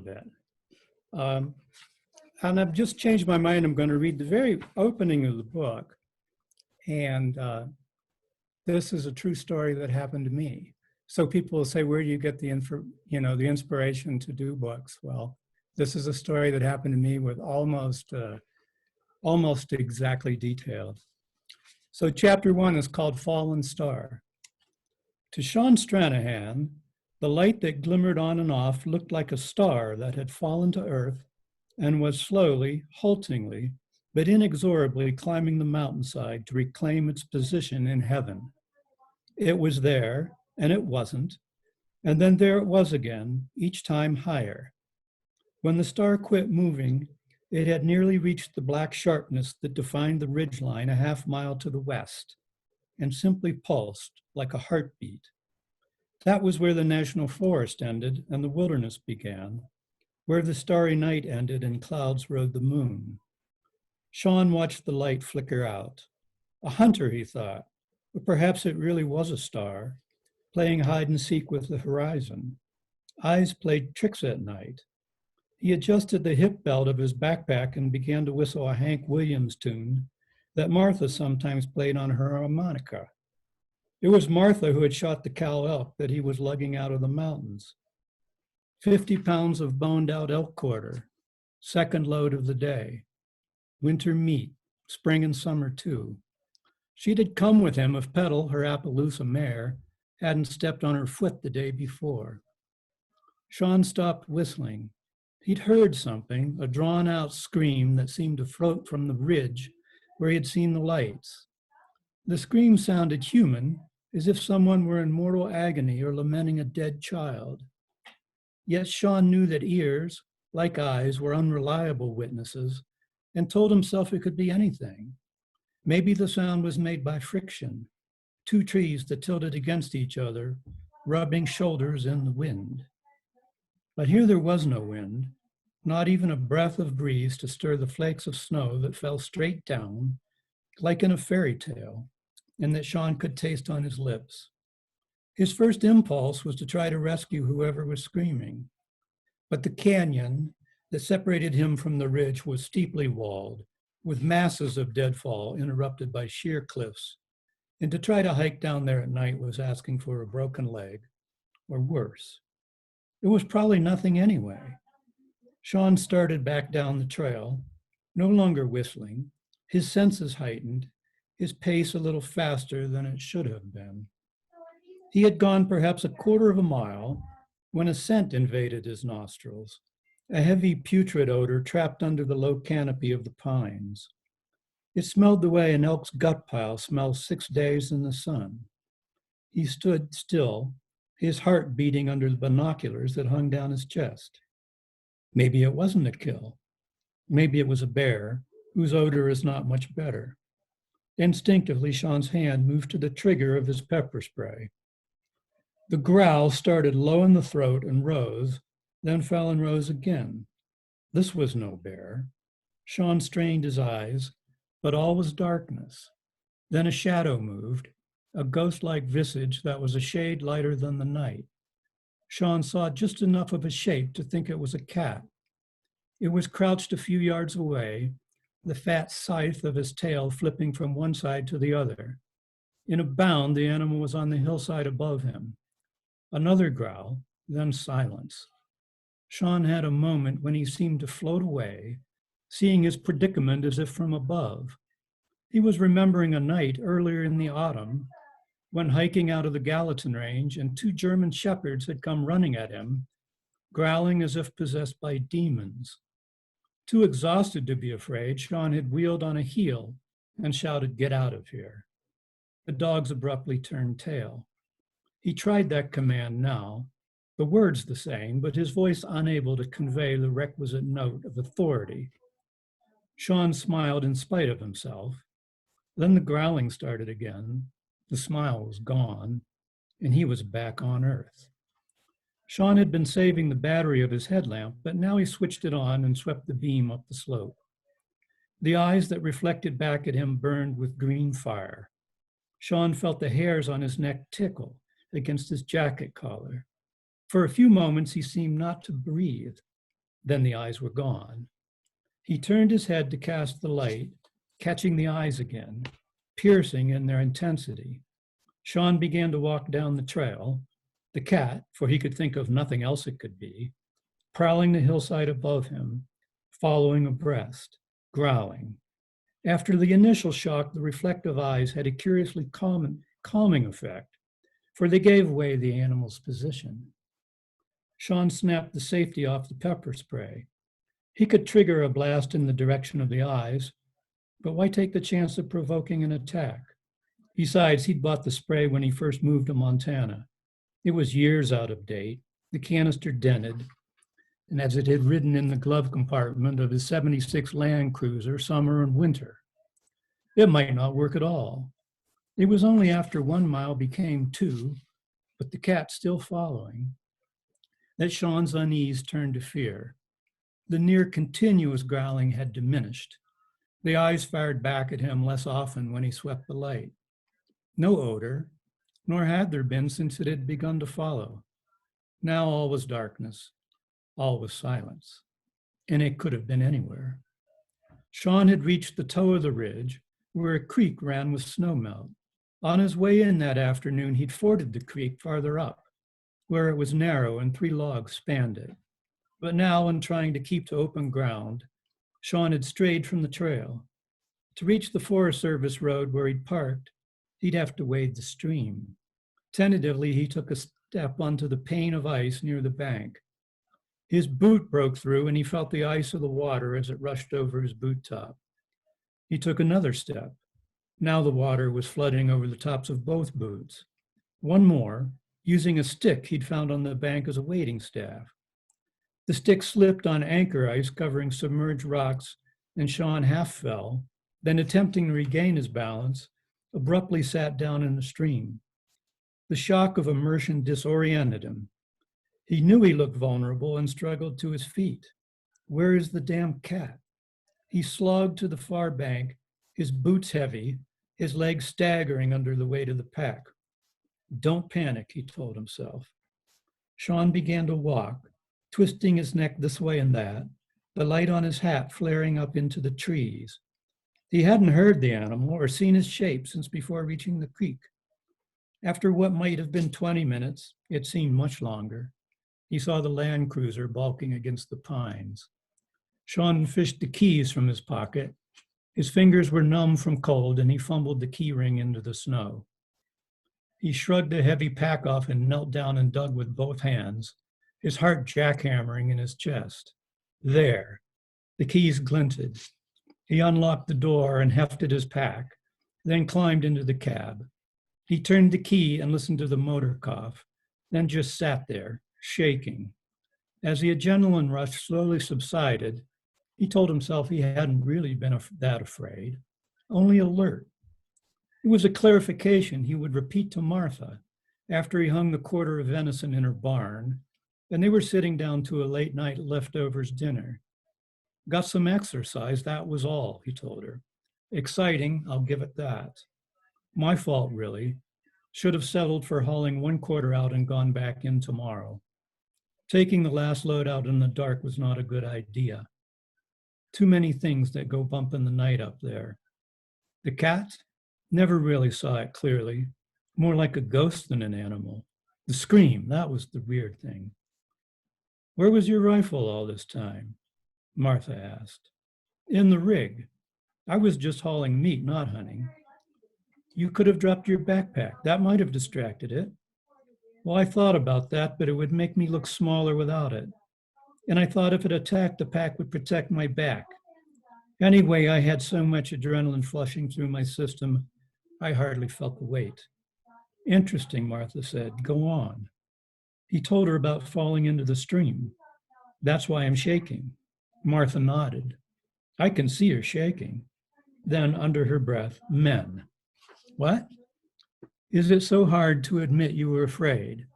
bit. And I've just changed my mind. I'm going to read the very opening of the book. And this is a true story that happened to me. So people will say, where do you get the inspiration to do books? Well, this is a story that happened to me with almost exactly detailed. So chapter 1 is called Fallen Star. To Sean Stranahan, the light that glimmered on and off looked like a star that had fallen to earth and was slowly, haltingly, but inexorably climbing the mountainside to reclaim its position in heaven. It was there, and it wasn't, and then there it was again, each time higher. When the star quit moving, it had nearly reached the black sharpness that defined the ridgeline a half mile to the west, and simply pulsed like a heartbeat. That was where the national forest ended and the wilderness began, where the starry night ended and clouds rode the moon. Sean watched the light flicker out. A hunter, he thought, but perhaps it really was a star, playing hide and seek with the horizon. Eyes played tricks at night. He adjusted the hip belt of his backpack and began to whistle a Hank Williams tune that Martha sometimes played on her harmonica. It was Martha who had shot the cow elk that he was lugging out of the mountains. 50 pounds of boned out elk quarter, second load of the day. Winter meat, spring and summer too. She'd had come with him if Petal, her Appaloosa mare, hadn't stepped on her foot the day before. Sean stopped whistling. He'd heard something, a drawn-out scream that seemed to float from the ridge where he had seen the lights. The scream sounded human, as if someone were in mortal agony or lamenting a dead child. Yet Sean knew that ears, like eyes, were unreliable witnesses, and told himself it could be anything. Maybe the sound was made by friction, two trees that tilted against each other, rubbing shoulders in the wind. But here there was no wind, not even a breath of breeze to stir the flakes of snow that fell straight down, like in a fairy tale, and that Sean could taste on his lips. His first impulse was to try to rescue whoever was screaming, but the canyon that separated him from the ridge was steeply walled, with masses of deadfall interrupted by sheer cliffs, and to try to hike down there at night was asking for a broken leg, or worse. It was probably nothing anyway. Sean started back down the trail, no longer whistling, his senses heightened, his pace a little faster than it should have been. He had gone perhaps a quarter of a mile when a scent invaded his nostrils, a heavy putrid odor trapped under the low canopy of the pines. It smelled the way an elk's gut pile smells 6 days in the sun. He stood still, his heart beating under the binoculars that hung down his chest. Maybe it wasn't a kill. Maybe it was a bear, whose odor is not much better. Instinctively, Sean's hand moved to the trigger of his pepper spray. The growl started low in the throat and rose, then fell and rose again. This was no bear. Sean strained his eyes, but all was darkness. Then a shadow moved, a ghost-like visage that was a shade lighter than the night. Sean saw just enough of a shape to think it was a cat. It was crouched a few yards away, the fat scythe of his tail flipping from one side to the other. In a bound, the animal was on the hillside above him. Another growl, then silence. Sean had a moment when he seemed to float away, seeing his predicament as if from above. He was remembering a night earlier in the autumn when hiking out of the Gallatin Range and 2 German shepherds had come running at him, growling as if possessed by demons. Too exhausted to be afraid, Sean had wheeled on a heel and shouted, "Get out of here." The dogs abruptly turned tail. He tried that command now, the words the same, but his voice unable to convey the requisite note of authority. Sean smiled in spite of himself. Then the growling started again. The smile was gone, and he was back on Earth. Sean had been saving the battery of his headlamp, but now he switched it on and swept the beam up the slope. The eyes that reflected back at him burned with green fire. Sean felt the hairs on his neck tickle against his jacket collar. For a few moments, he seemed not to breathe. Then the eyes were gone. He turned his head to cast the light, catching the eyes again, piercing in their intensity. Sean began to walk down the trail, the cat, for he could think of nothing else it could be, prowling the hillside above him, following abreast, growling. After the initial shock, the reflective eyes had a curiously calming effect, for they gave away the animal's position. Sean snapped the safety off the pepper spray. He could trigger a blast in the direction of the eyes, but why take the chance of provoking an attack? Besides, he'd bought the spray when he first moved to Montana. It was years out of date, the canister dented, and as it had ridden in the glove compartment of his '76 Land Cruiser summer and winter. It might not work at all. It was only after 1 mile became 2, but the cat still following, that Sean's unease turned to fear. The near continuous growling had diminished. The eyes fired back at him less often when he swept the light. No odor, nor had there been since it had begun to follow. Now all was darkness, all was silence, and it could have been anywhere. Sean had reached the toe of the ridge, where a creek ran with snowmelt. On his way in that afternoon, he'd forded the creek farther up, where it was narrow and 3 logs spanned it. But now, in trying to keep to open ground, Sean had strayed from the trail. To reach the Forest Service road where he'd parked, he'd have to wade the stream. Tentatively, he took a step onto the pane of ice near the bank. His boot broke through and he felt the ice of the water as it rushed over his boot top. He took another step. Now the water was flooding over the tops of both boots. One more, using a stick he'd found on the bank as a wading staff. The stick slipped on anchor ice covering submerged rocks, and Sean half fell, then attempting to regain his balance, abruptly sat down in the stream. The shock of immersion disoriented him. He knew he looked vulnerable and struggled to his feet. Where is the damn cat? He slogged to the far bank, his boots heavy, his legs staggering under the weight of the pack. Don't panic, he told himself. Sean began to walk, twisting his neck this way and that, the light on his hat flaring up into the trees. He hadn't heard the animal or seen his shape since before reaching the creek. After what might have been 20 minutes, it seemed much longer. He saw the Land Cruiser bulking against the pines. Sean fished the keys from his pocket. His fingers were numb from cold, and he fumbled the key ring into the snow. He shrugged the heavy pack off and knelt down and dug with both hands, his heart jackhammering in his chest. There, the keys glinted. He unlocked the door and hefted his pack, then climbed into the cab. He turned the key and listened to the motor cough, then just sat there, shaking. As the adrenaline rush slowly subsided, he told himself he hadn't really been that afraid, only alert. It was a clarification he would repeat to Martha after he hung the quarter of venison in her barn, and they were sitting down to a late night leftovers dinner. Got some exercise, that was all, he told her. Exciting, I'll give it that. My fault, really. Should have settled for hauling 1/4 out and gone back in tomorrow. Taking the last load out in the dark was not a good idea. Too many things that go bump in the night up there. The cat? Never really saw it clearly. More like a ghost than an animal. The scream, that was the weird thing. Where was your rifle all this time? Martha asked. In the rig. I was just hauling meat, not hunting. You could have dropped your backpack. That might have distracted it. Well, I thought about that, but it would make me look smaller without it. And I thought if it attacked, the pack would protect my back. Anyway, I had so much adrenaline flushing through my system, I hardly felt the weight. Interesting, Martha said. Go on. He told her about falling into the stream. That's why I'm shaking. Martha nodded. I can see her shaking. Then, under her breath, men. What? Is it so hard to admit you were afraid?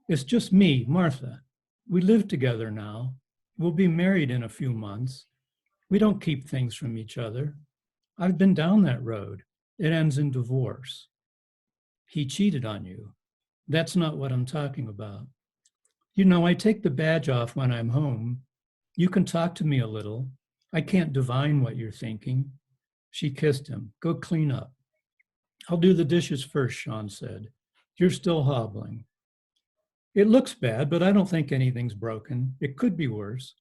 It's just me, Martha. We live together now. We'll be married in a few months. We don't keep things from each other. I've been down that road. It ends in divorce. He cheated on you. That's not what I'm talking about. You know, I take the badge off when I'm home. You can talk to me a little. I can't divine what you're thinking. She kissed him. Go clean up. I'll do the dishes first, Sean said. You're still hobbling. It looks bad, but I don't think anything's broken. It could be worse.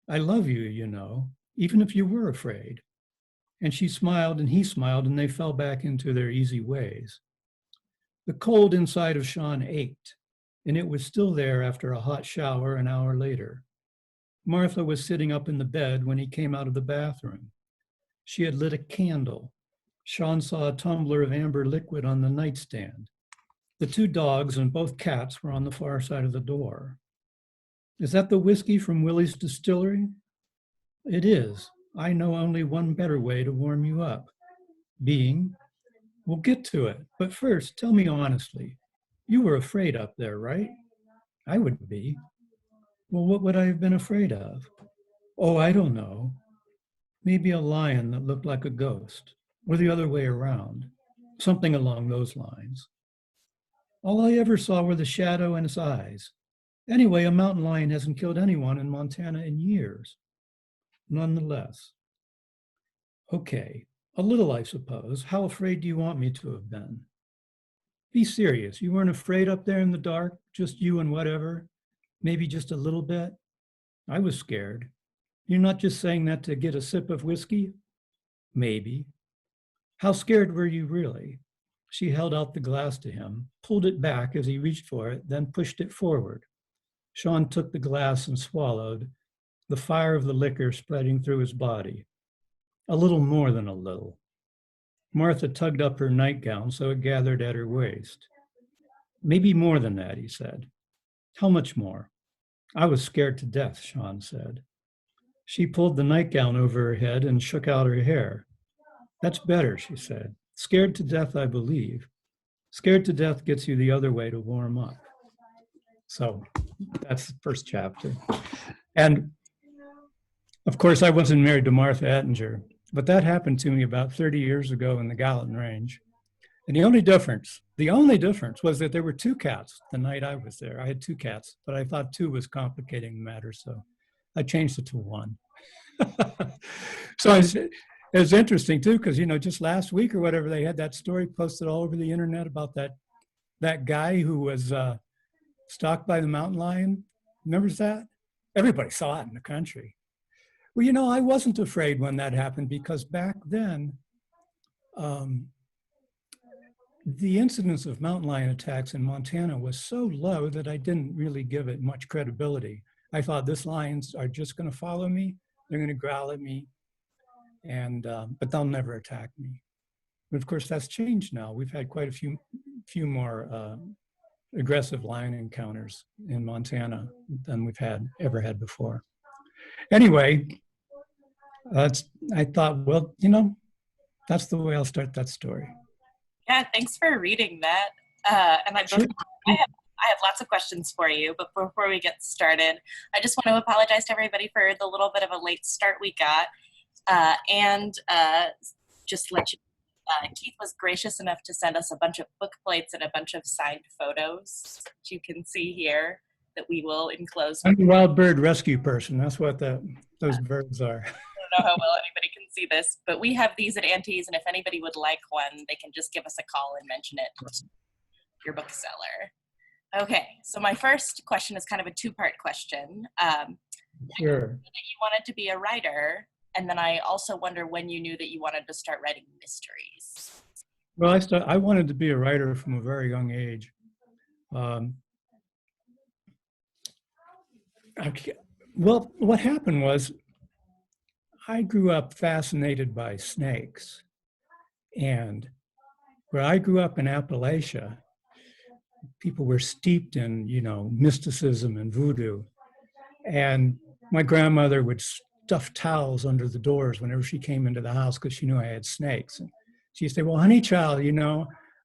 I love you, you know, even if you were afraid. And she smiled and he smiled and they fell back into their easy ways. The cold inside of Sean ached, and it was still there after a hot shower an hour later. Martha was sitting up in the bed when he came out of the bathroom. She had lit a candle. Sean saw a tumbler of amber liquid on the nightstand. The two dogs and both cats were on the far side of the door. Is that the whiskey from Willie's distillery? It is. I know only one better way to warm you up. Being, we'll get to it, but first, tell me honestly, you were afraid up there, right? I would be. Well, what would I have been afraid of? Oh, I don't know. Maybe a lion that looked like a ghost, or the other way around, something along those lines. All I ever saw were the shadow in his eyes. Anyway, a mountain lion hasn't killed anyone in Montana in years. Nonetheless. Okay, a little, I suppose. How afraid do you want me to have been? Be serious. You weren't afraid up there in the dark, just you and whatever? Maybe just a little bit? I was scared. You're not just saying that to get a sip of whiskey? Maybe. How scared were you really? She held out the glass to him, pulled it back as he reached for it, then pushed it forward. Sean took the glass and swallowed, the fire of the liquor spreading through his body. A little more than a little. Martha tugged up her nightgown so it gathered at her waist. Maybe more than that, he said. How much more? I was scared to death, Sean said. She pulled the nightgown over her head and shook out her hair. That's better, she said. Scared to death, I believe. Scared to death gets you the other way to warm up. So that's the first chapter. And of course, I wasn't married to Martha Ettinger, but that happened to me about 30 years ago in the Gallatin Range. And the only difference was that there were two cats the night I was there. I had two cats, but I thought two was complicating the matter, so I changed it to one. So it's interesting too, because just last week or whatever, they had that story posted all over the internet about that guy who was stalked by the mountain lion. Remembers that? Everybody saw it in the country. Well, I wasn't afraid when that happened because back then, the incidence of mountain lion attacks in Montana was so low that I didn't really give it much credibility. I thought these lions are just going to follow me. They're going to growl at me, but they'll never attack me. But of course, that's changed now. We've had quite a few more aggressive lion encounters in Montana than we've ever had before. Anyway, I thought, well, that's the way I'll start that story. Yeah, thanks for reading that. And Sure. I have lots of questions for you, but before we get started, I just want to apologize to everybody for the little bit of a late start we got, and just let you Keith was gracious enough to send us a bunch of book plates and a bunch of signed photos that you can see here that we will enclose. I'm a wild bird rescue person. That's what those birds are. I don't know how well anybody can see this, but we have these at Auntie's, and if anybody would like one, they can just give us a call and mention it to your bookseller. Okay, so my first question is kind of a two-part question. Sure. That you wanted to be a writer, and then I also wonder when you knew that you wanted to start writing mysteries. Well, I wanted to be a writer from a very young age. Well, what happened was I grew up fascinated by snakes. And where I grew up in Appalachia, people were steeped in, mysticism and voodoo. And my grandmother would stuff towels under the doors whenever she came into the house because she knew I had snakes. And she'd say, well, honey child,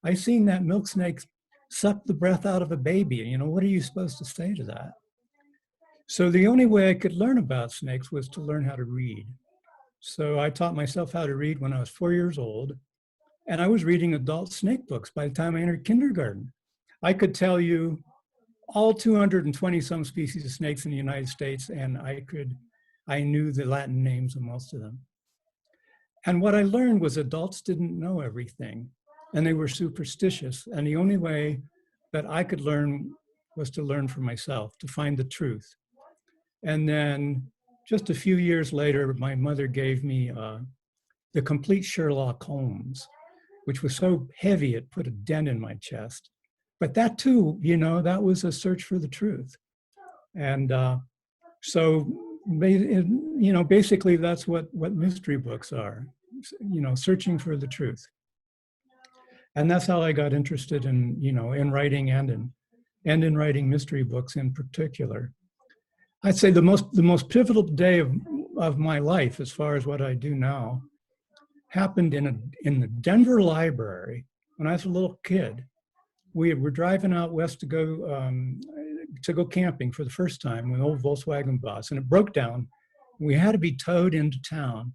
I seen that milk snake suck the breath out of a baby. What are you supposed to say to that? So the only way I could learn about snakes was to learn how to read. So I taught myself how to read when I was 4 years old, and I was reading adult snake books by the time I entered kindergarten. I could tell you all 220 some species of snakes in the United States, and I could I knew the Latin names of most of them. And what I learned was adults didn't know everything, and they were superstitious. And the only way that I could learn was to learn for myself, to find the truth. And then just a few years later, my mother gave me the complete Sherlock Holmes, which was so heavy it put a dent in my chest. But that too, you know, that was a search for the truth. And so, you know, basically that's what mystery books are, you know, searching for the truth. And that's how I got interested in, you know, in writing and in writing mystery books in particular. I'd say the most pivotal day of my life, as far as what I do now, happened in the Denver library when I was a little kid. We were driving out west to go camping for the first time with an old Volkswagen bus, and it broke down. We had to be towed into town.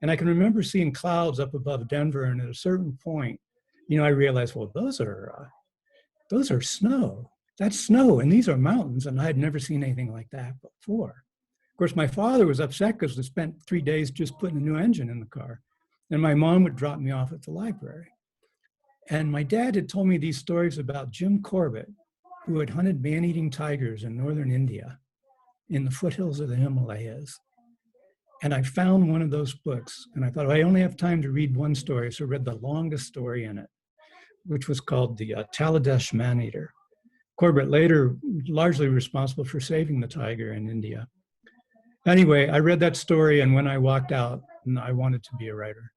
And I can remember seeing clouds up above Denver, and at a certain point, you know, I realized, well, those are snow. That's snow, and these are mountains, and I had never seen anything like that before. Of course, my father was upset because we spent 3 days just putting a new engine in the car, and my mom would drop me off at the library. And my dad had told me these stories about Jim Corbett, who had hunted man-eating tigers in northern India in the foothills of the Himalayas. And I found one of those books, and I thought, well, I only have time to read one story, so I read the longest story in it, which was called the Taladesh Man-Eater. Corbett later largely responsible for saving the tiger in India. Anyway, I read that story, and when I walked out, I wanted to be a writer.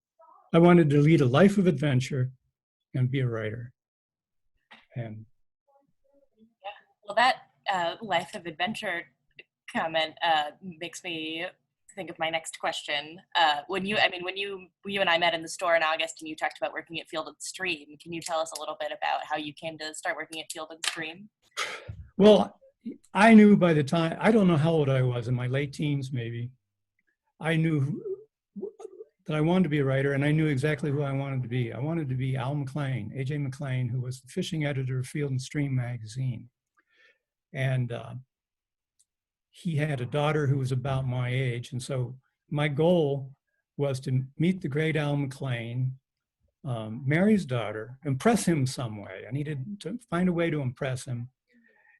I wanted to lead a life of adventure and be a writer. And well, that life of adventure comment makes me think of my next question. When you and I met in the store in August, and you talked about working at Field and Stream, can you tell us a little bit about how you came to start working at Field and Stream? Well, I knew by the time, I don't know how old I was, in my late teens maybe, I knew that I wanted to be a writer, and I knew exactly who I wanted to be. I wanted to be Al McLean, A.J. McLean, who was the fishing editor of Field and Stream magazine. And he had a daughter who was about my age. And so my goal was to meet the great Al McLean, marry his daughter, impress him some way. I needed to find a way to impress him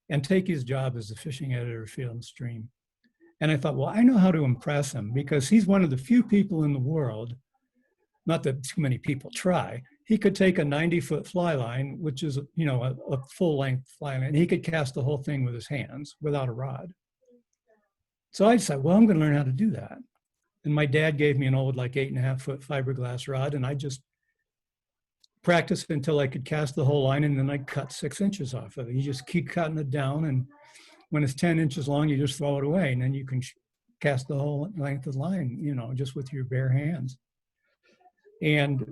and take his job as the fishing editor of Field and Stream. And I thought, well, I know how to impress him, because he's one of the few people in the world, not that too many people try, he could take a 90-foot fly line, which is, you know, a full-length fly line, and he could cast the whole thing with his hands without a rod. So I decided, well, I'm going to learn how to do that. And my dad gave me an old, like 8.5-foot fiberglass rod, and I just practiced until I could cast the whole line, and then I cut 6 inches off of it. You just keep cutting it down, and when it's 10 inches long, you just throw it away, and then you can cast the whole length of the line, you know, just with your bare hands. And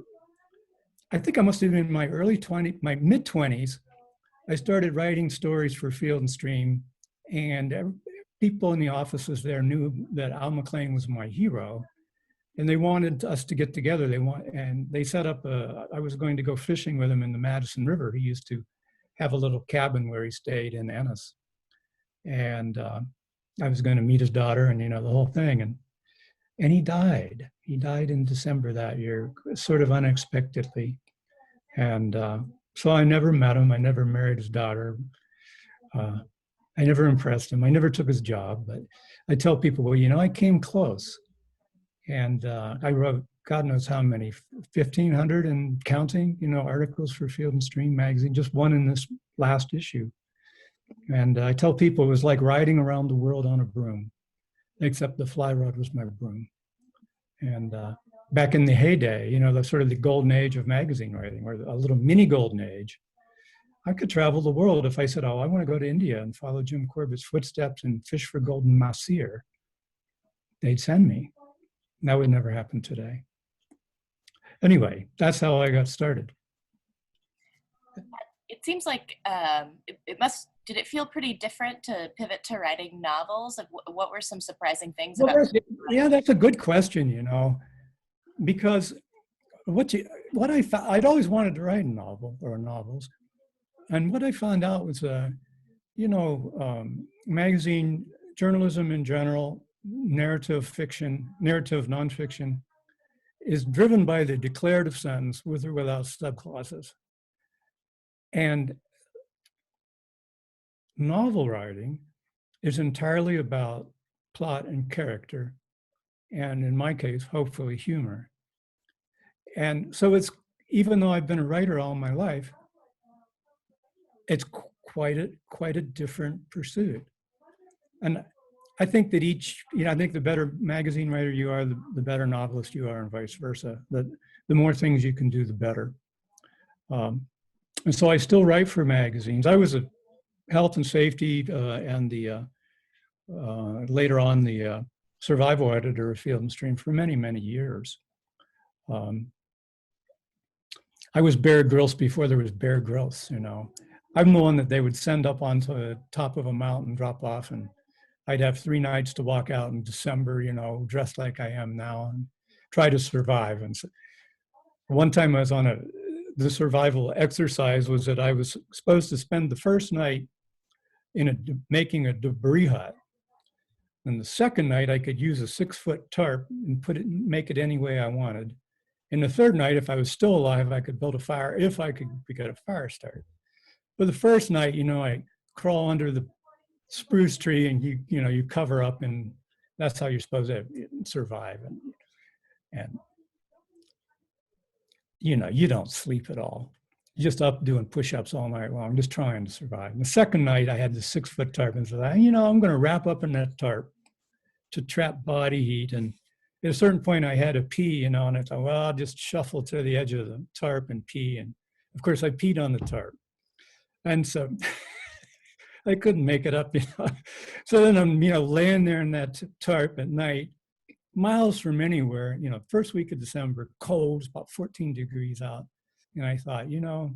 I think I must have been in my my mid-20s, I started writing stories for Field and Stream, and people in the offices there knew that Al McLean was my hero, and they wanted us to get together. And they set up I was going to go fishing with him in the Madison River. He used to have a little cabin where he stayed in Ennis. And I was going to meet his daughter, and, you know, the whole thing. And he died. He died in December that year, sort of unexpectedly. And so I never met him. I never married his daughter. I never impressed him. I never took his job. But I tell people, well, you know, I came close. And I wrote God knows how many, 1,500 and counting, you know, articles for Field and Stream magazine, just one in this last issue. And I tell people it was like riding around the world on a broom, except the fly rod was my broom. And back in the heyday, you know, the sort of the golden age of magazine writing, or a little mini golden age, I could travel the world if I said, oh, I want to go to India and follow Jim Corbett's footsteps and fish for golden mahseer. They'd send me. That would never happen today. Anyway, that's how I got started. It seems like did it feel pretty different to pivot to writing novels? What were some surprising things about it? Yeah, that's a good question, you know, because what I found, I'd always wanted to write a novel or novels. And what I found out was, you know, magazine journalism in general narrative fiction, narrative nonfiction, is driven by the declarative sentence with or without subclauses. And novel writing is entirely about plot and character, and in my case, hopefully humor. And so it's, even though I've been a writer all my life, it's quite a different pursuit. And I think that I think the better magazine writer you are, the better novelist you are, and vice versa. The more things you can do, the better. And so I still write for magazines. I was a health and safety and the later on the survival editor of Field and Stream for many, many years. I was Bear Grylls before there was Bear Grylls, you know. I'm the one that they would send up onto the top of a mountain, drop off, and I'd have 3 nights to walk out in December, you know, dressed like I am now and try to survive. And so one time I was on the survival exercise was that I was supposed to spend the first night making a debris hut. And the second night I could use a 6-foot tarp and make it any way I wanted. And the third night, if I was still alive, I could build a fire if I could get a fire started. But the first night, you know, I crawl under the spruce tree and you cover up, and that's how you're supposed to survive. And you know, you don't sleep at all. You're just up doing push-ups all night long, just trying to survive. And the second night, I had the 6-foot tarp, and so you know, I'm going to wrap up in that tarp to trap body heat. And at a certain point, I had to pee, you know, and I thought, well, I'll just shuffle to the edge of the tarp and pee. And of course, I peed on the tarp. And so I couldn't make it up, you know. So then I'm, you know, laying there in that tarp at night, miles from anywhere, you know, first week of December, cold, it's about 14 degrees out. And I thought, you know,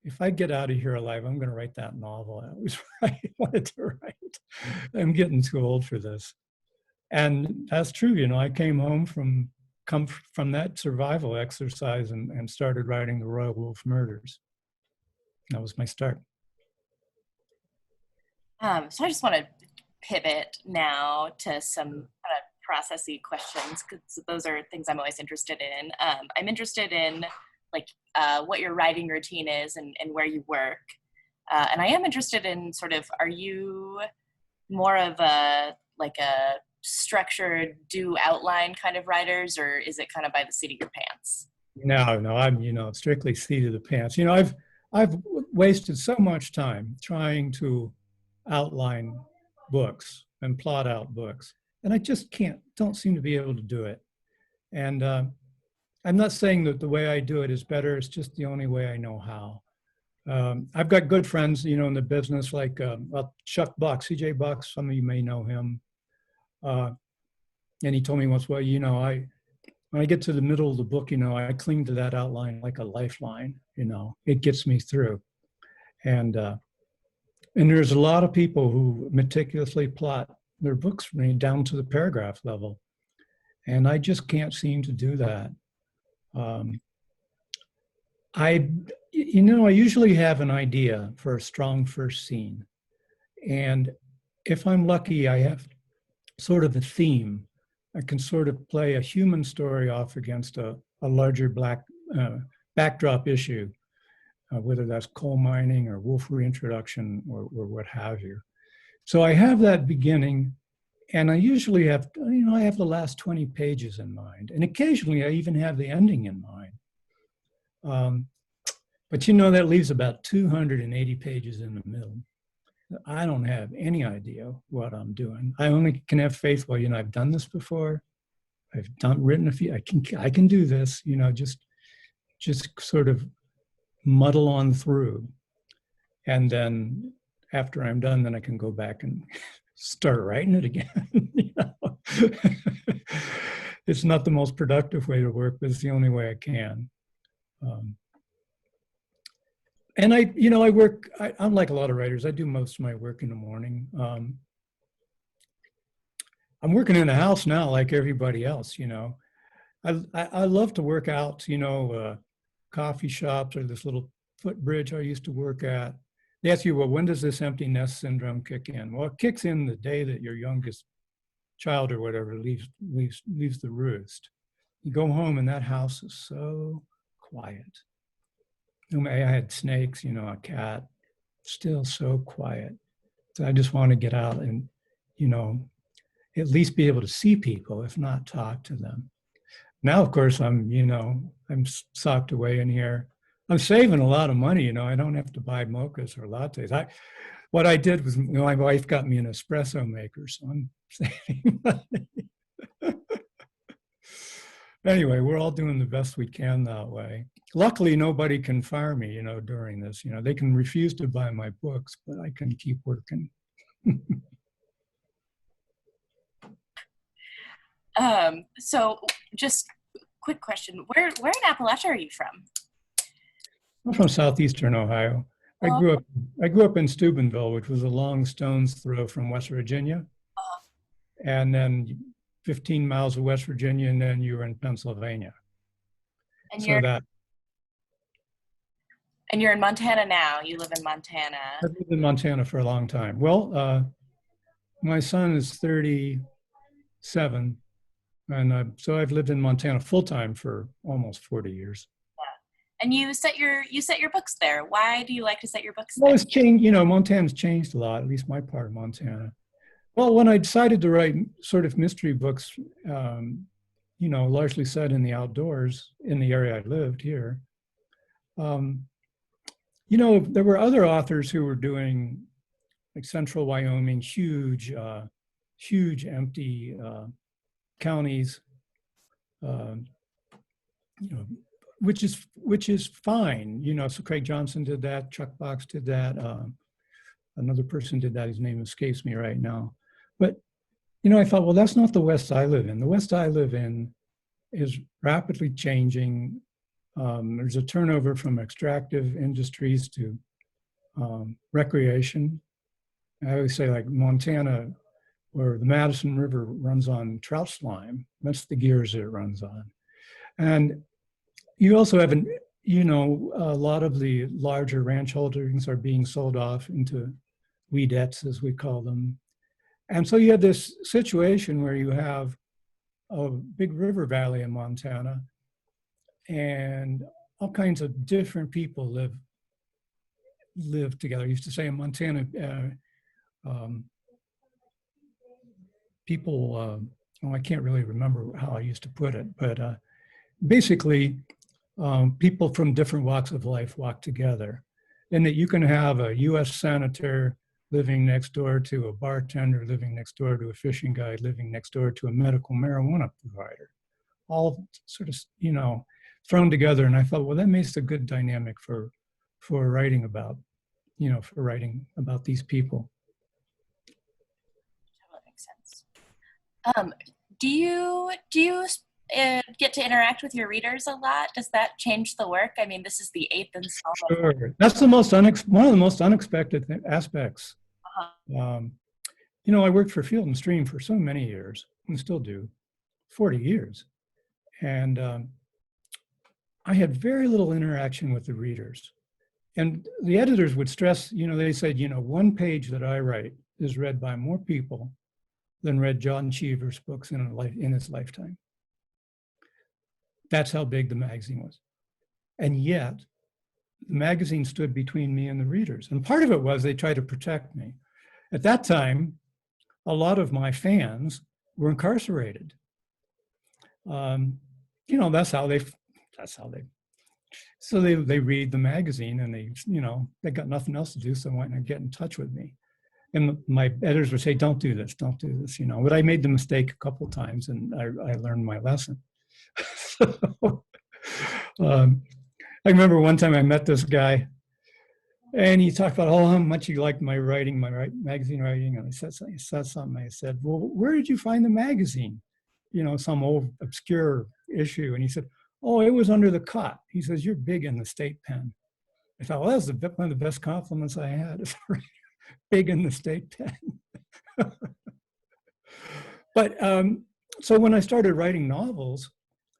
if I get out of here alive, I'm going to write that novel. That was what I wanted to write. I'm getting too old for this. And that's true, you know, I came home from that survival exercise and started writing The Royal Wolf Murders. That was my start. So I just want to pivot now to some kind of processy questions, because those are things I'm always interested in. I'm interested in like what your writing routine is and where you work. And I am interested in sort of, are you more of a structured outline kind of writers, or is it kind of by the seat of your pants? No, I'm, you know, strictly seat of the pants. You know, I've wasted so much time trying to outline books and plot out books, and I just don't seem to be able to do it. And I'm not saying that the way I do it is better. It's just the only way I know how. I've got good friends, you know, in the business, like Chuck Buck, CJ Buck, some of you may know him. And he told me once, well, you know, when I get to the middle of the book, you know, I cling to that outline like a lifeline, you know, it gets me through. And there's a lot of people who meticulously plot their books for me down to the paragraph level. And I just can't seem to do that. I usually have an idea for a strong first scene. And if I'm lucky, I have sort of a theme. I can sort of play a human story off against a larger backdrop issue, whether that's coal mining or wolf reintroduction or what have you. So I have that beginning, and I usually have, you know, I have the last 20 pages in mind. And occasionally I even have the ending in mind. But you know, that leaves about 280 pages in the middle. I don't have any idea what I'm doing. I only can have faith. Well, you know, I've done this before. I've written a few. I can do this. You know, just sort of muddle on through, and then after I'm done, then I can go back and start writing it again. You know? It's not the most productive way to work, but it's the only way I can. And I work, I'm like a lot of writers, I do most of my work in the morning. I'm working in a house now like everybody else, you know. I love to work out, you know, coffee shops or this little footbridge I used to work at. They ask you, well, when does this empty nest syndrome kick in? Well, it kicks in the day that your youngest child or whatever leaves the roost. You go home and that house is so quiet. I had snakes, you know, a cat, still so quiet. So I just want to get out and, you know, at least be able to see people, if not talk to them. Now, of course, I'm socked away in here. I'm saving a lot of money, you know. I don't have to buy mochas or lattes. What I did was, you know, my wife got me an espresso maker, so I'm saving money. Anyway, we're all doing the best we can that way. Luckily, nobody can fire me, you know, during this. You know, they can refuse to buy my books, but I can keep working. So just quick question, where in Appalachia are you from? I'm from southeastern Ohio. I grew up in Steubenville, which was a long stone's throw from West Virginia. And then 15 miles of West Virginia, and then you were in Pennsylvania. And so you're in Montana now. You live in Montana. I've lived in Montana for a long time. Well, my son is 37, and so I've lived in Montana full time for almost 40 years. Yeah. And you set your books there. Why do you like to set your books there? Well, it's changed. You know, Montana's changed a lot. At least my part of Montana. Well, when I decided to write sort of mystery books, you know, largely set in the outdoors in the area I lived here, you know, there were other authors who were doing like central Wyoming, huge empty counties, you know, which is fine. You know, so Craig Johnson did that, Chuck Box did that, another person did that, his name escapes me right now. But, you know, I thought, well, that's not the West I live in. The West I live in is rapidly changing. There's a turnover from extractive industries to recreation. I always say, like Montana, where the Madison River runs on trout slime, that's the gears it runs on. And you also have, you know, a lot of the larger ranch holdings are being sold off into weedettes, as we call them. And so you have this situation where you have a big river valley in Montana, and all kinds of different people live together. I used to say in Montana, people, well, I can't really remember how I used to put it, but basically, people from different walks of life walk together. And that you can have a US senator living next door to a bartender, living next door to a fishing guide, living next door to a medical marijuana provider, all sort of, you know, thrown together. And I thought, well, that makes a good dynamic for writing about, you know, for writing about these people. That makes sense. Do you get to interact with your readers a lot? Does that change the work? I mean, this is the 8th installment. Sure. That's the most one of the most unexpected aspects. You know, I worked for Field and Stream for so many years, and still do, 40 years. And I had very little interaction with the readers. And the editors would stress, you know, they said, you know, one page that I write is read by more people than read John Cheever's books in his lifetime. That's how big the magazine was. And yet, the magazine stood between me and the readers. And part of it was they tried to protect me. At that time, a lot of my fans were incarcerated. You know, so they read the magazine, and they, you know, they got nothing else to do, so why not get in touch with me? And my editors would say, don't do this, you know. But I made the mistake a couple of times, and I learned my lesson. I remember one time I met this guy, and he talked about how much he liked my writing, magazine writing. And I said something. I said, well, where did you find the magazine? You know, some old obscure issue. And he said, oh, it was under the cot. He says, you're big in the state pen. I thought, well, that's one of the best compliments I had. Big in the state pen. But so when I started writing novels,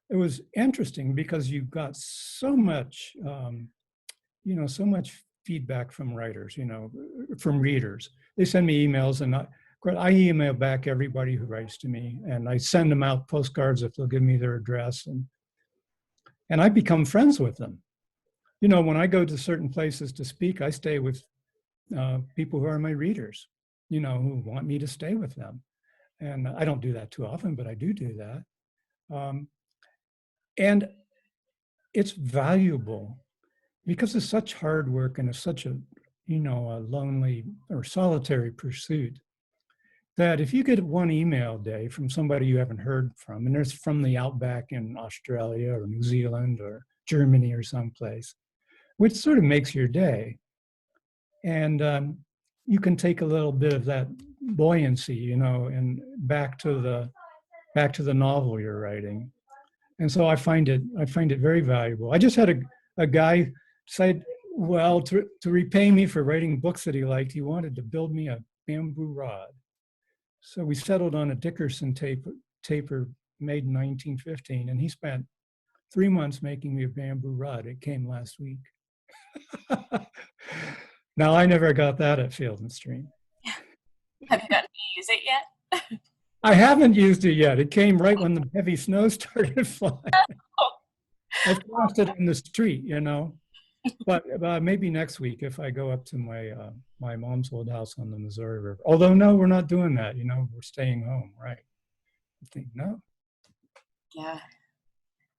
it was interesting because you got so much, you know, so much feedback from writers, you know, from readers. They send me emails, and course, I email back everybody who writes to me, and I send them out postcards if they'll give me their address, and I become friends with them. You know, when I go to certain places to speak, I stay with people who are my readers, you know, who want me to stay with them. And I don't do that too often, but I do that. And it's valuable because it's such hard work and it's such a, you know, a lonely or solitary pursuit that if you get one email a day from somebody you haven't heard from, and there's from the outback in Australia or New Zealand or Germany or someplace, which sort of makes your day. And you can take a little bit of that buoyancy, you know, and back to the novel you're writing. And so I find it very valuable. I just had a guy decide, well, to repay me for writing books that he liked, he wanted to build me a bamboo rod. So we settled on a Dickerson taper made in 1915, and he spent 3 months making me a bamboo rod. It came last week. Now, I never got that at Field and Stream. Have you gotten to use it yet? I haven't used it yet. It came right when the heavy snow started flying. I lost it in the street, you know. But maybe next week if I go up to my mom's old house on the Missouri River. Although, no, we're not doing that. You know, we're staying home, right? I think, no. Yeah.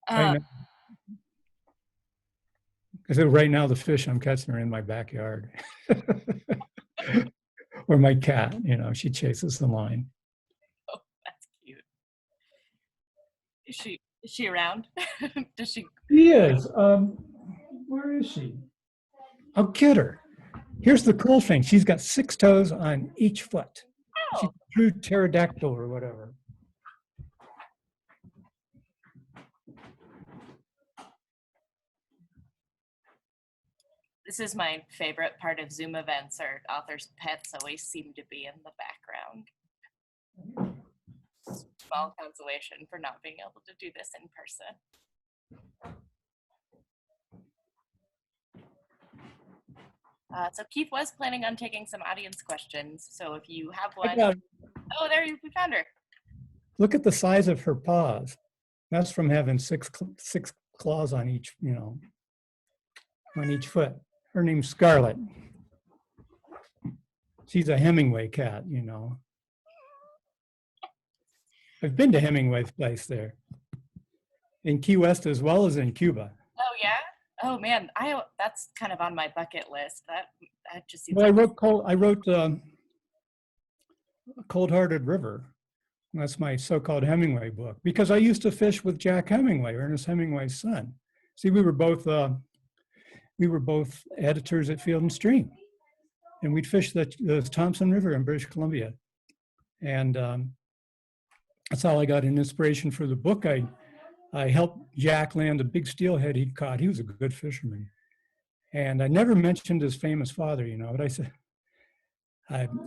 I know. So right now the fish I'm catching are in my backyard. Or my cat, you know, she chases the line. Oh, that's cute. Is she around? Does she? She is. Where is she? I'll get her. Here's the cool thing. She's got 6 toes on each foot. Oh. She's a true pterodactyl or whatever. This is my favorite part of Zoom events, or authors' pets always seem to be in the background. Small consolation for not being able to do this in person. So Keith was planning on taking some audience questions. So if you have one, oh, we found her. Look at the size of her paws. That's from having six claws on each, you know, on each foot. Her name's Scarlet. She's a Hemingway cat, you know. I've been to Hemingway's place there, in Key West as well as in Cuba. Oh yeah. Oh man, that's kind of on my bucket list. That just seems. Well, I wrote Cold-Hearted River. That's my so-called Hemingway book because I used to fish with Jack Hemingway, Ernest Hemingway's son. See, we were both editors at Field and Stream, and we'd fish the Thompson River in British Columbia, and that's how I got an inspiration for the book. I helped Jack land a big steelhead he'd caught. He was a good fisherman. And I never mentioned his famous father, you know, but I said,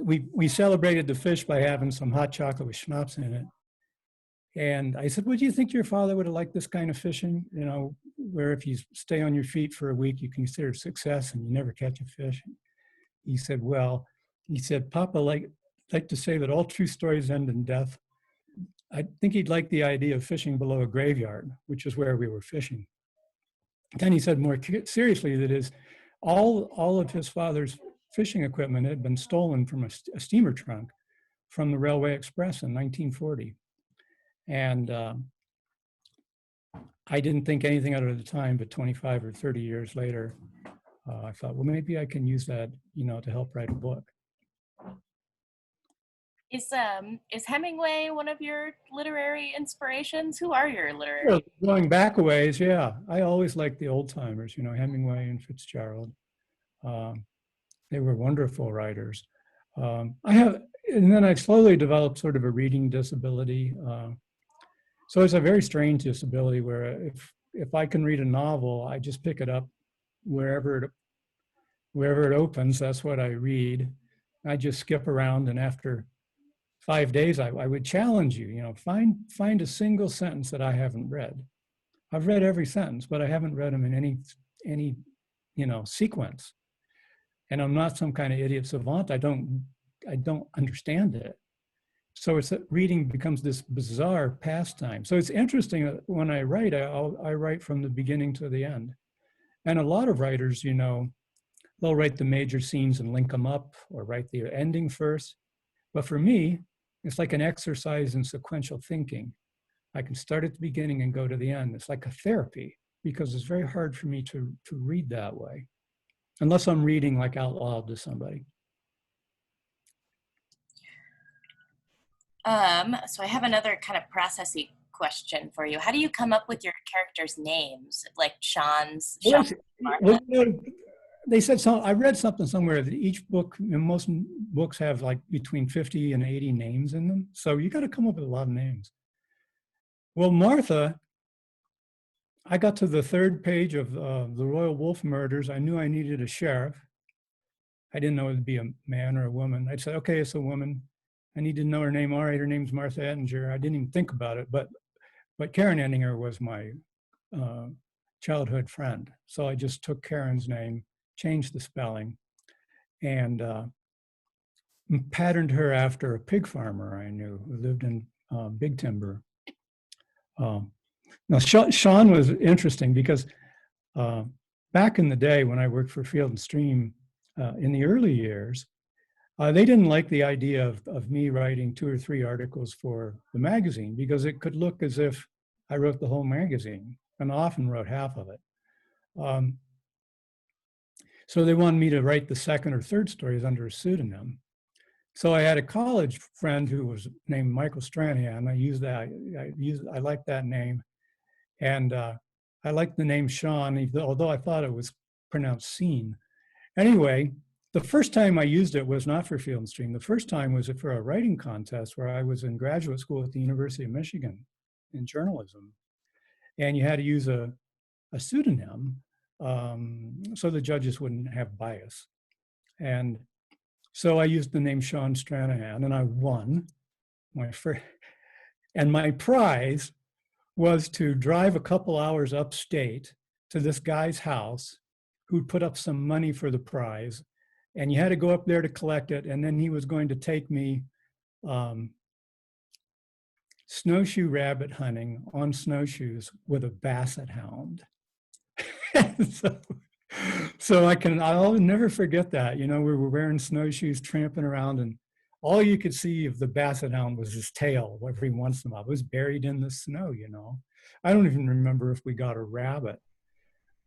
we celebrated the fish by having some hot chocolate with schnapps in it. And I said, well, do you think your father would have liked this kind of fishing? You know, where if you stay on your feet for a week, you consider success and you never catch a fish. He said, well, Papa like to say that all true stories end in death. I think he'd like the idea of fishing below a graveyard, which is where we were fishing. Then he said more seriously that all of his father's fishing equipment had been stolen from a steamer trunk from the Railway Express in 1940. And I didn't think anything of it at the time, but 25 or 30 years later, I thought, well, maybe I can use that, you know, to help write a book. Is Hemingway one of your literary inspirations? Who are your literary? Well, going back a ways, yeah. I always liked the old timers, you know, Hemingway and Fitzgerald. They were wonderful writers. And then I slowly developed sort of a reading disability. So it's a very strange disability where if I can read a novel, I just pick it up wherever it opens. That's what I read. I just skip around, and after 5 days, I would challenge you, you know, find a single sentence that I haven't read. I've read every sentence, but I haven't read them in any, you know, sequence. And I'm not some kind of idiot savant. I don't understand it. So it's reading becomes this bizarre pastime. So it's interesting that when I write, I write from the beginning to the end. And a lot of writers, you know, they'll write the major scenes and link them up or write the ending first. But for me, it's like an exercise in sequential thinking. I can start at the beginning and go to the end. It's like a therapy because it's very hard for me to read that way, unless I'm reading like out loud to somebody. So I have another kind of processy question for you. How do you come up with your characters' names, like Sean's? Well, Martha? you know, they said some. I read something somewhere that each book, most books have like between 50 and 80 names in them. So you got to come up with a lot of names. Well, Martha, I got to the third page of the Royal Wolf murders. I knew I needed a sheriff. I didn't know it would be a man or a woman. I said, okay, it's a woman. I need to know her name. All right, her name's Martha Ettinger. I didn't even think about it, but Karen Ettinger was my childhood friend. So I just took Karen's name, changed the spelling, and patterned her after a pig farmer I knew who lived in Big Timber. Now, Sean was interesting because back in the day when I worked for Field and Stream in the early years, they didn't like the idea of me writing 2 or 3 articles for the magazine because it could look as if I wrote the whole magazine, and I often wrote half of it. So they wanted me to write the second or third stories under a pseudonym. So I had a college friend who was named Michael Stranahan. I liked that name. And I liked the name Sean, although I thought it was pronounced Scene. Anyway, the first time I used it was not for Field and Stream. The first time was for a writing contest where I was in graduate school at the University of Michigan in journalism. And you had to use a pseudonym so the judges wouldn't have bias. And so I used the name Sean Stranahan, and I won my first. And my prize was to drive a couple hours upstate to this guy's house who'd put up some money for the prize. And you had to go up there to collect it. And then he was going to take me snowshoe rabbit hunting on snowshoes with a basset hound. so I'll never forget that. You know, we were wearing snowshoes, tramping around, and all you could see of the basset hound was his tail every once in a while. It was buried in the snow, you know. I don't even remember if we got a rabbit.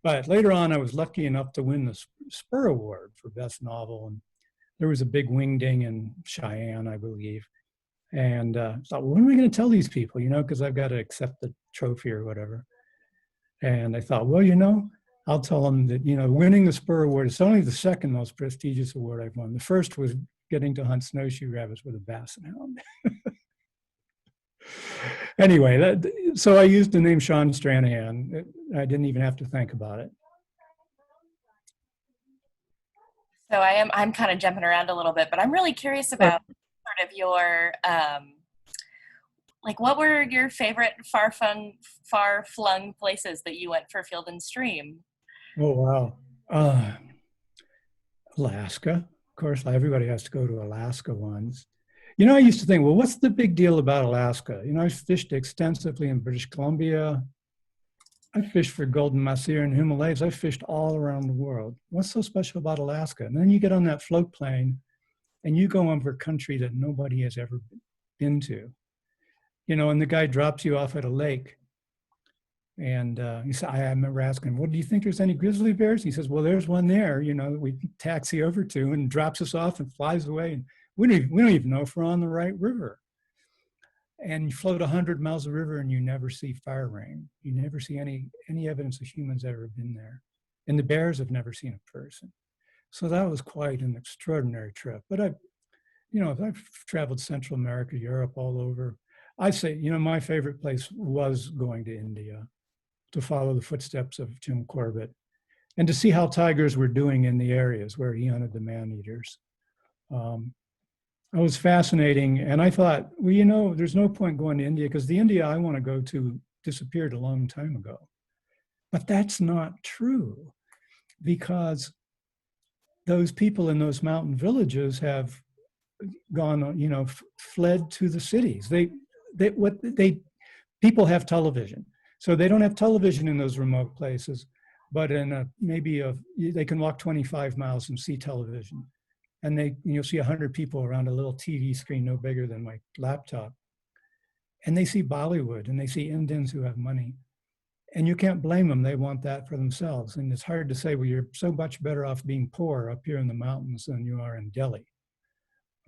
But later on, I was lucky enough to win the Spur Award for Best Novel. And there was a big wingding in Cheyenne, I believe. And I thought, well, what am I going to tell these people, you know, because I've got to accept the trophy or whatever. And I thought, well, you know, I'll tell them that, you know, winning the Spur Award is only the second most prestigious award I've won. The first was getting to hunt snowshoe rabbits with a basset hound. Anyway, so I used the name Sean Stranahan. I didn't even have to think about it. So I'm kind of jumping around a little bit, but I'm really curious about sort of your, like, what were your favorite far-flung places that you went for Field and Stream? Oh, wow. Alaska. Of course, everybody has to go to Alaska once. You know, I used to think, well, what's the big deal about Alaska? You know, I fished extensively in British Columbia. I fished for golden mahseer and Himalayas. I fished all around the world. What's so special about Alaska? And then you get on that float plane and you go over a country that nobody has ever been to. You know, and the guy drops you off at a lake. And he said, I remember asking him, well, do you think there's any grizzly bears? He says, well, there's one there, you know, that we taxi over to, and drops us off and flies away. And we don't even know if we're on the right river. And you float 100 miles of river and you never see fire rain. You never see any evidence of humans ever been there. And the bears have never seen a person. So that was quite an extraordinary trip. But I've traveled Central America, Europe, all over. I'd say, you know, my favorite place was going to India to follow the footsteps of Jim Corbett and to see how tigers were doing in the areas where he hunted the man-eaters. It was fascinating. And I thought, well, you know, there's no point going to India because the India I want to go to disappeared a long time ago. But that's not true because those people in those mountain villages have gone, fled to the cities. People have television. So they don't have television in those remote places, but in they can walk 25 miles and see television. And you'll see 100 people around a little TV screen no bigger than my laptop. And they see Bollywood and they see Indians who have money. And you can't blame them. They want that for themselves. And it's hard to say, well, you're so much better off being poor up here in the mountains than you are in Delhi.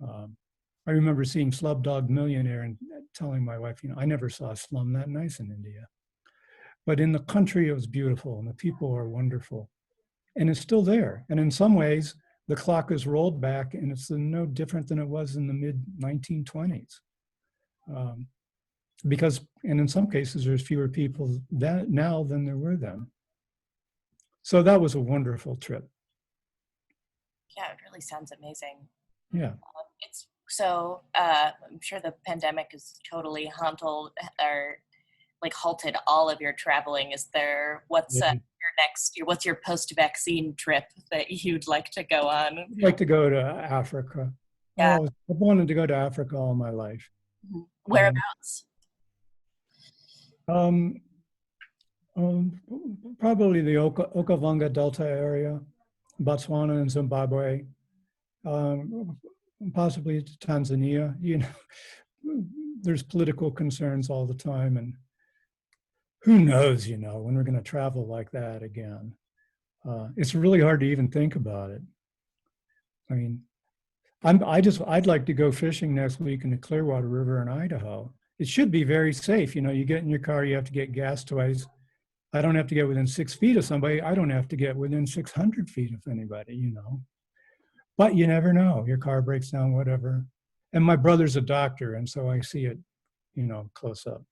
I remember seeing Slumdog Millionaire and telling my wife, I never saw a slum that nice in India. But in the country, it was beautiful and the people are wonderful. And it's still there. And in some ways, the clock is rolled back and it's no different than it was in the mid-1920s. And in some cases, there's fewer people now than there were then. So that was a wonderful trip. Yeah, it really sounds amazing. Yeah. I'm sure the pandemic has totally halted all of your traveling. What's your post-vaccine trip that you'd like to go on? I'd like to go to Africa. Yeah. I've wanted to go to Africa all my life. Mm-hmm. Whereabouts? Probably the Okavango Delta area, Botswana and Zimbabwe, possibly Tanzania. There's political concerns all the time, and who knows, when we're going to travel like that again. It's really hard to even think about it. I mean, I'd like to go fishing next week in the Clearwater River in Idaho. It should be very safe. You get in your car, you have to get gas twice. I don't have to get within 6 feet of somebody. I don't have to get within 600 feet of anybody, But you never know. Your car breaks down, whatever. And my brother's a doctor, and so I see it, close up.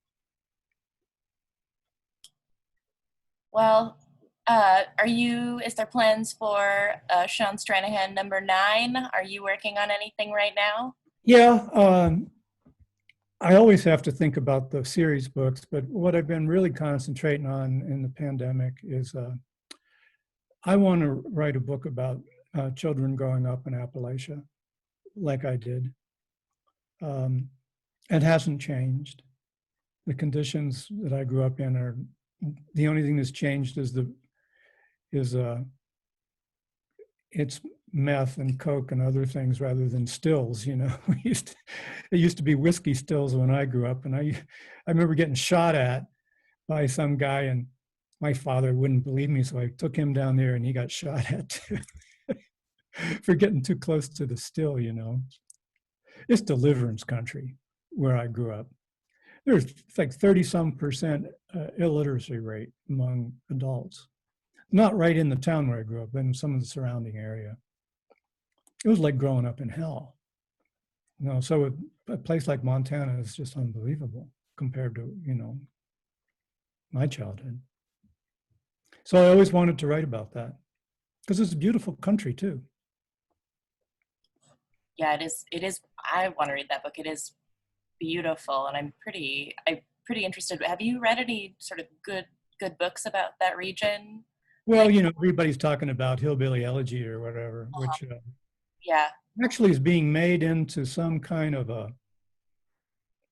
Well, is there plans for Sean Stranahan #9? Are you working on anything right now? Yeah, I always have to think about the series books, but what I've been really concentrating on in the pandemic is I want to write a book about children growing up in Appalachia, like I did. It hasn't changed. The conditions that I grew up in are, the only thing that's changed is it's meth and coke and other things rather than stills. It used to be whiskey stills when I grew up, and I remember getting shot at by some guy, and my father wouldn't believe me, so I took him down there and he got shot at too for getting too close to the still. It's deliverance country where I grew up. There's like 30-some% illiteracy rate among adults. Not right in the town where I grew up, but in some of the surrounding area. It was like growing up in hell. So a place like Montana is just unbelievable compared to, my childhood. So I always wanted to write about that because it's a beautiful country too. Yeah, it is. I want to read that book. It is beautiful, and I'm pretty interested. Have you read any sort of good books about that region? Well, everybody's talking about Hillbilly Elegy or whatever, which actually is being made into some kind of a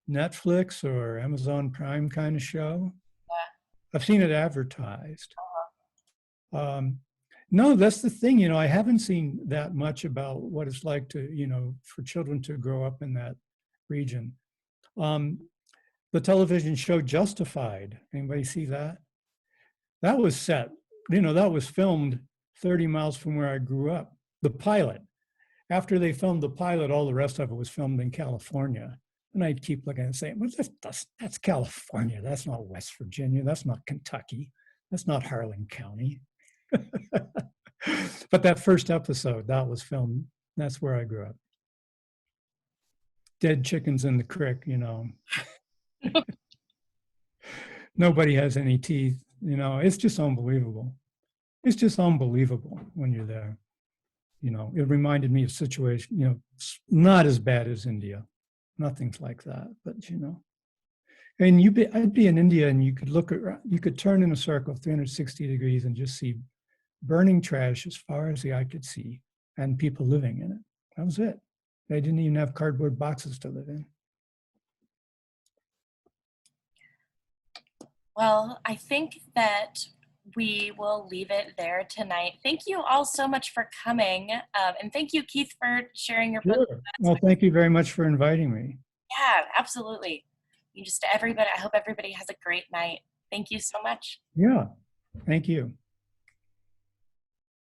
Netflix or Amazon Prime kind of show. Yeah. I've seen it advertised. No, that's the thing. I haven't seen that much about what it's like to, for children to grow up in that region. The television show Justified. Anybody see that? That was set. That was filmed 30 miles from where I grew up. The pilot. After they filmed the pilot, all the rest of it was filmed in California. And I'd keep looking and saying, well, that's California. That's not West Virginia. That's not Kentucky. That's not Harlan County. But that first episode, that was filmed. That's where I grew up. Dead chickens in the creek, Nobody has any teeth. It's just unbelievable. It's just unbelievable when you're there. It reminded me of situation, not as bad as India. Nothing's like that, but and I'd be in India and you could look around, you could turn in a circle 360 degrees and just see burning trash as far as the eye could see and people living in it. That was it. They didn't even have cardboard boxes to live in. Well, I think that we will leave it there tonight. Thank you all so much for coming. And thank you, Keith, for sharing your book. Sure. Well, thank you very much for inviting me. Yeah, absolutely. You just everybody, I hope everybody has a great night. Thank you so much. Yeah, thank you.